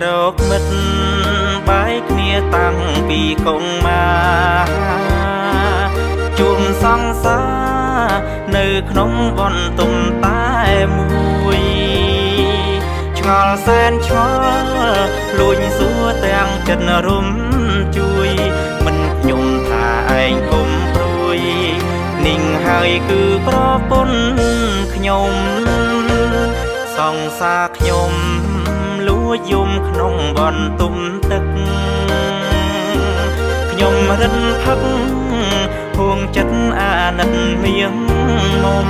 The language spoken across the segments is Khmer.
รกមិត្តបាយគ្នាតាំងពីកុងមកជួងសង្សារនៅក្នុងបន្ទុំតែមួយឆ្ងល់សែនឆ្ងល់លួចសួរទាំងចិត្តរុំជួយមិនខ្ញុំថាឯងគុំព្រួយนิ่งហើយគឺប្រពន្ធខ្ញុំសង្សារខ្ញុំលួចយំក្នុងបន្ទុំទឹកខ្ញុំរិនផឹកហួងចិត្តអាណិតមៀងមុំ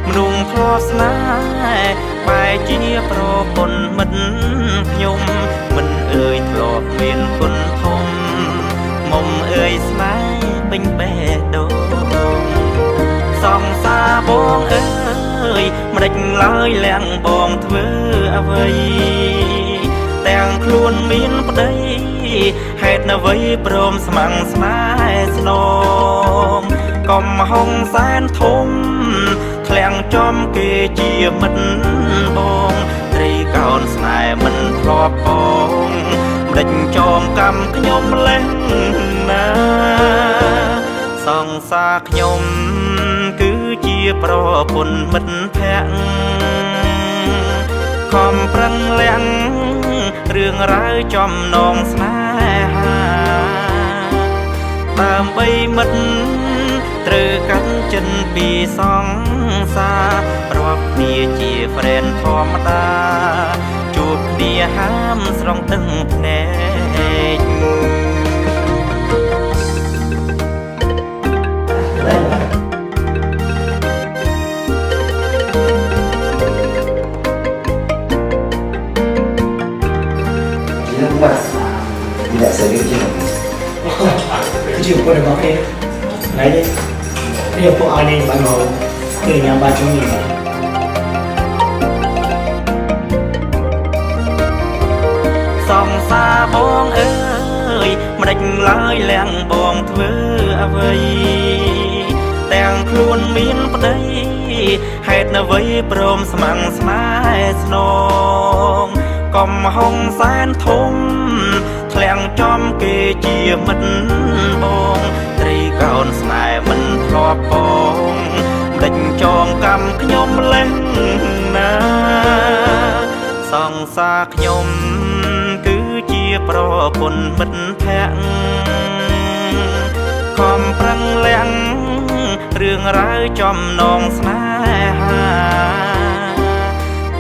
មនុស្សធ្លាប់ស្នេហ៍បែរជាប្រពន្ធមិត្តខ្ញុំមិនអើយធ្លាប់មានគុណធំមុំអើយស្នេហ៍ពេញបេះដូងសង្សារបងអើយមិនដេចឡើយលាំងបងធ្វើអ្វីទាំងខ្លួនមានប្តីហេតុអ្វីព្រមស្មាំងស្នេហ៍ស្នងកុំហុងសែនធំធ្លាំងចំគេជាមិត្តបងត្រីកោនស្នេហ៍មិនធ្លាប់បងមិនដេចចងកម្មខ្ញុំលេះណាសង្សារខ្ញុំគឺជាប្រពន្ធមិត្តភក្តិខំប្រឹងលាំងរឿងរ៉ាវចំណងស្នេហាដើម្បីមិត្តត្រូវកាត់ចិនពីសង្សាររាប់គ្នាជា friend ធម្មតាជួបគ្នាហាមស្រង់ទឹកភ្នែកTidak serius je. Kerja pun dah pakai. Lagi, dia pun ada yang baru kerja baju ni. សង្សារបងអើយមិនដេចឡើយលាំងបងធ្វើអ្វីទាំងខ្លួនមានប្តីហេតុអ្វីព្រមស្មាំងស្នេហ៍ស្នងកុំហុងសែនធំធ្លាំងចំគេជាមិត្តបងត្រីកោនស្នេហ៍មិនធ្លាប់បងមិនដេចចងកម្មខ្ញុំលេះណាសង្សារខ្ញុំគឺជាប្រពន្ធមិត្តភក្តិខំប្រឹងលាំងរឿងរ៉ាវចំណងស្នេហា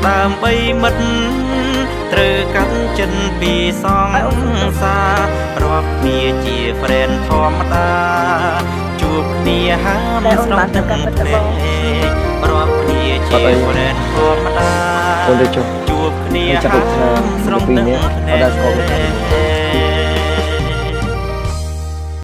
ដើម្បីមិត្តត្រូវកាត់ចិនពីសង្សាររាប់គ្នាជា friend ធម្មតាជួបគ្នាហាមស្រង់ទឹកភ្នែករាប់គ្នាជា friend ធម្មតាជួបគ្នាហាមស្រង់ទឹកភ្នែក